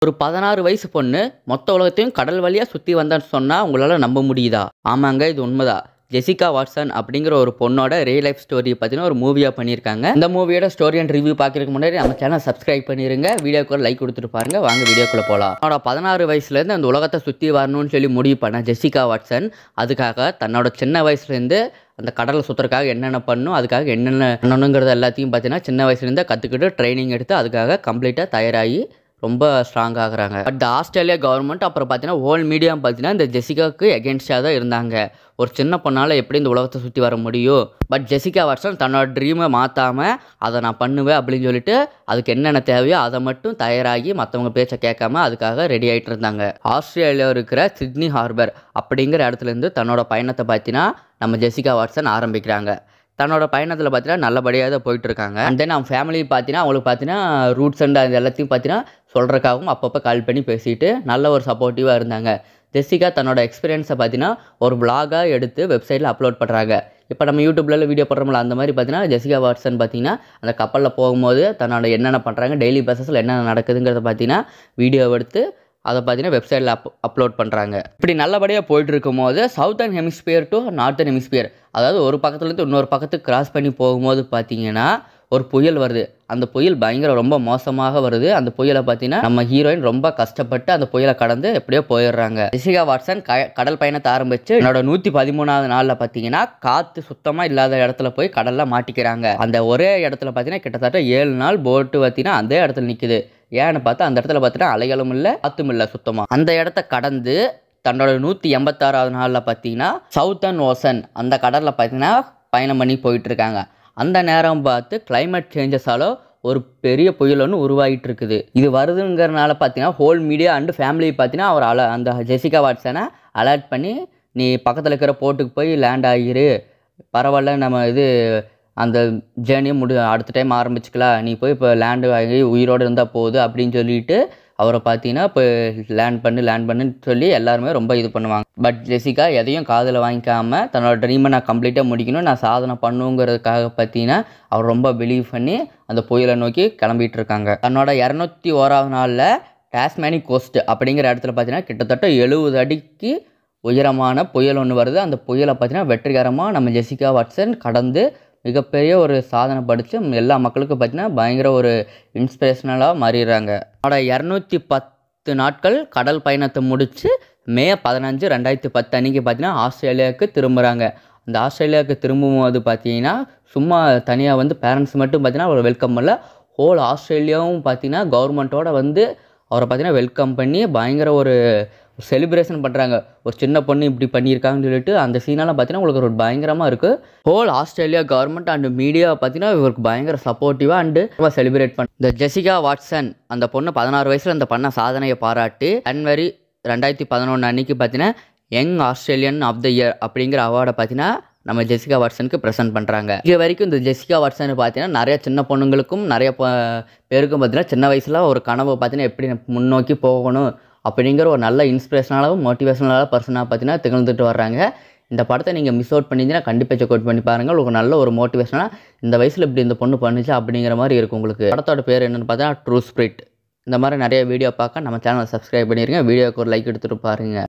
ஒரு 16 வயசு பொண்ணு மொத்த உலகத்தையும் கடல் வழியாக சுற்றி வந்தான்னு சொன்னால் உங்களால் நம்ப முடியுதா? ஆமாங்க, இது உண்மைதான். ஜெசிகா வாட்சன் அப்படிங்கிற ஒரு பொண்ணோட ரியல் லைஃப் ஸ்டோரியை பார்த்தீங்கன்னா ஒரு மூவியாக பண்ணியிருக்காங்க. இந்த மூவியோட ஸ்டோரி அண்ட் ரிவ்யூ பார்க்கறதுக்கு முன்னாடி நம்ம சேனல் சப்ஸ்கிரைப் பண்ணிடுங்க, வீடியோக்குள்ள லைக் கொடுத்துட்டு பாருங்க. வாங்க வீடியோக்குள்ளே போகலாம். அவனோட 16 வயசுலேருந்து அந்த உலகத்தை சுற்றி வரணும்னு சொல்லி முடிவு பண்ண ஜெசிகா வாட்சன் அதுக்காக தன்னோட சின்ன வயசுலேருந்து அந்த கடலை சுற்றுறதுக்காக என்னென்ன பண்ணணும், அதுக்காக என்னென்ன பண்ணணுங்கிறது எல்லாத்தையும் பார்த்தீங்கன்னா சின்ன வயசுலேருந்தே கற்றுக்கிட்டு ட்ரைனிங் எடுத்து அதுக்காக கம்ப்ளீட்டாக தயாராகி ரொம்ப ஸ்ட்ராங் ஆகுறாங்க. பட் ஆஸ்திரேலியா கவர்மெண்ட் அப்புறம் பார்த்தீங்கன்னா ஹோல் மீடியா பார்த்தீங்கன்னா இந்த ஜெசிகாவுக்கு எகென்ஸ்டாக தான் இருந்தாங்க. ஒரு சின்ன பொண்ணால் எப்படி இந்த உலகத்தை சுற்றி வர முடியும்? பட் ஜெசிகா வாட்சன் தன்னோட ட்ரீமை மாற்றாமல் அதை நான் பண்ணுவேன் அப்படின்னு சொல்லிட்டு அதுக்கு என்னென்ன தேவையோ அதை மட்டும் தயாராகி மற்றவங்க பேச்சை கேட்காம அதுக்காக ரெடி ஆகிட்டு இருந்தாங்க. ஆஸ்திரேலியாவில் இருக்கிற சிட்னி ஹார்பர் அப்படிங்கிற இடத்துலேருந்து தன்னோட பயணத்தை பார்த்தீங்கன்னா நம்ம ஜெசிகா வாட்சன் ஆரம்பிக்கிறாங்க. தன்னோட பயணத்தில் பார்த்தீங்கன்னா நல்லபடியாக தான் போயிட்டுருக்காங்க. அண்ட் தென் அவங்க ஃபேமிலி பார்த்தீங்கன்னா அவங்களுக்கு பார்த்தீங்கன்னா ரூட்ஸ் அண்ட் அது எல்லாத்தையும் பார்த்தீங்கன்னா சொல்கிறக்காகவும் அப்பப்போ கால் பண்ணி பேசிட்டு நல்ல ஒரு சப்போர்ட்டிவாக இருந்தாங்க. ஜெசிகா தன்னோட எக்ஸ்பீரியன்ஸை பார்த்தீங்கன்னா ஒரு விளாகாக எடுத்து வெப்சைட்டில் அப்லோட் பண்ணுறாங்க. இப்போ நம்ம யூடியூப்ல வீடியோ போடுறோம்ல அந்த மாதிரி பார்த்தீங்கன்னா ஜெசிகா வாட்சன் பார்த்தீங்கன்னா அந்த கப்பலில் போகும்போது தன்னோட என்னென்ன பண்ணுறாங்க, டெய்லி பேசஸில் என்னென்ன நடக்குதுங்கிறத பார்த்தீங்கன்னா வீடியோ எடுத்து அதை பார்த்தீங்கன்னா வெப்சைட்டில் அப்லோட் பண்ணுறாங்க. இப்படி நல்லபடியாக போயிட்டு இருக்கும்போது southern hemisphere to northern hemisphere, அதாவது ஒரு பக்கத்துலேருந்து இன்னொரு பக்கத்துக்கு கிராஸ் பண்ணி போகும்போது பார்த்தீங்கன்னா ஒரு புயல் வருது. அந்த புயல் பயங்கர ரொம்ப மோசமாக வருது. அந்த புயலை பார்த்தீங்கன்னா நம்ம ஹீரோயின் ரொம்ப கஷ்டப்பட்டு அந்த புயலை கடந்து எப்படியோ போயிடுறாங்க. ஜெசிகா வாட்சன் கடல் பயணத்தை ஆரம்பிச்சு என்னோட 113வது நாளில் பார்த்தீங்கன்னா காற்று சுத்தமாக இல்லாத இடத்துல போய் கடலில் மாட்டிக்கிறாங்க. அந்த ஒரே இடத்துல பார்த்தீங்கன்னா கிட்டத்தட்ட 7 நாள் போட்டு பார்த்தீங்கன்னா அதே இடத்துல நிற்குது. ஏன்னு பார்த்தா அந்த இடத்துல பார்த்தீங்கன்னா அலைகளும் இல்லை காற்றும் இல்லை சுத்தமாக. அந்த இடத்த கடந்து தன்னோட 186வது நாளில் பார்த்தீங்கன்னா சவுத்தர்ன் ஓசன் அந்த கடலில் பார்த்தீங்கன்னா பயணம் பண்ணி போயிட்டு இருக்காங்க. அந்த நேரம் பார்த்து கிளைமேட் சேஞ்சஸால் ஒரு பெரிய புயல் ஒன்று உருவாகிட்டு இருக்குது. இது வருதுங்கிறனால பார்த்தீங்கன்னா ஹோல் மீடியா அண்டு ஃபேமிலி பார்த்தீங்கன்னா அவர் அந்த ஜெசிகா வாட்சனை அலர்ட் பண்ணி நீ பக்கத்தில் இருக்கிற போர்ட்டுக்கு போய் லேண்ட் ஆகிரு, பரவாயில்ல நம்ம அந்த ஜேர்னியை அடுத்த டைம் ஆரம்பிச்சுக்கலாம், நீ போய் இப்போ லேண்டு ஆகி உயிரோடு இருந்தால் போகுது அப்படின்னு சொல்லிட்டு அவரை பார்த்தீங்கன்னா இப்போ லேண்ட் பண்ணுன்னு சொல்லி எல்லாருமே ரொம்ப இது பண்ணுவாங்க. பட் ஜெசிகா எதையும் காதில் வாங்கிக்காமல் தன்னோட ட்ரீமை நான் கம்ப்ளீட்டாக முடிக்கணும், நான் சாதனை பண்ணுங்கிறதுக்காக பார்த்தீங்கன்னா அவர் ரொம்ப பிலீவ் பண்ணி அந்த புயலை நோக்கி கிளம்பிட்டு இருக்காங்க. தன்னோட 201வது நாளில் டாஸ்மேனிக் கோஸ்ட் அப்படிங்கிற இடத்துல பார்த்தீங்கன்னா கிட்டத்தட்ட 70 அடிக்கு உயரமான புயல் ஒன்று வருது. அந்த புயலை பார்த்தீங்கன்னா வெற்றிகரமாக நம்ம ஜெசிகா வாட்சன் கடந்து மிகப்பெரிய ஒரு சாதனை படித்து எல்லா மக்களுக்கும் பார்த்தீங்கன்னா பயங்கர ஒரு இன்ஸ்பிரேஷனலாக மாறிடுறாங்க. அவனோட 210 நாட்கள் கடல் பயணத்தை முடித்து மே 15, 2010 அன்றைக்கி பார்த்தீங்கன்னா ஆஸ்திரேலியாவுக்கு திரும்புகிறாங்க. அந்த ஆஸ்திரேலியாவுக்கு திரும்பும்போது பார்த்தீங்கன்னா சும்மா தனியாக பேரண்ட்ஸ் மட்டும் பார்த்தீங்கன்னா அவர் வெல்கம் பண்ணல, ஹோல் ஆஸ்திரேலியாவும் பார்த்தீங்கன்னா கவர்மெண்ட்டோட அவரை பார்த்தீங்கன்னா வெல்கம் பண்ணி பயங்கர ஒரு செலிப்ரேஷன் பண்ணுறாங்க. ஒரு சின்ன பொண்ணு இப்படி பண்ணியிருக்காங்கன்னு சொல்லிட்டு அந்த சீனெல்லாம் பார்த்தீங்கன்னா உங்களுக்கு ஒரு பயங்கரமாக இருக்குது. Whole Australia government and media பார்த்தீங்கன்னா இவருக்கு பயங்கர சப்போர்ட்டிவாக அண்டு ரொம்ப செலிப்ரேட் பண்ண இந்த ஜெசிகா வாட்சன் அந்த பொண்ணு 16 வயசில் அந்த பண்ண சாதனையை பாராட்டி ஜனவரி 2011 அன்றைக்கி பார்த்தீங்கன்னா young Australian of the year அப்படிங்கிற அவார்டை பார்த்தீங்கன்னா நம்ம ஜெசிகா வாட்சனுக்கு ப்ரெசென்ட் பண்ணுறாங்க. இது வரைக்கும் இந்த ஜெசிகா வாட்சன் பார்த்தீங்கன்னா நிறைய சின்ன பொண்ணுங்களுக்கும் நிறைய பேருக்கும் பார்த்தீங்கன்னா சின்ன வயசில் ஒரு கனவை பார்த்தீங்கன்னா எப்படி முன்னோக்கி போகணும் அப்படிங்கிற ஒரு நல்ல இன்ஸ்பிரேஷனாகவும் மோட்டிவேஷனலாக பர்சனாக பார்த்தீங்கன்னா திகழ்ந்துட்டு வர்றாங்க. இந்த படத்தை நீங்கள் மிஸ் அவுட் பண்ணிங்கன்னா கண்டிப்பாக செக் அவுட் பண்ணி பாருங்கள். உங்களுக்கு நல்ல ஒரு மோட்டிவேஷனாக இந்த வயசில் இப்படி இந்த பொண்ணு பண்ணிச்சு அப்படிங்கிற மாதிரி இருக்கும். உங்களுக்கு படத்தோட பேர் என்னென்னு பார்த்தீங்கன்னா ட்ரூ ஸ்பிரிட். இந்த மாதிரி நிறைய வீடியோ பார்க்க நம்ம சேனலை சப்ஸ்கிரைப் பண்ணிடுங்க, வீடியோக்கு ஒரு லைக் எடுத்துகிட்டு பாருங்கள்.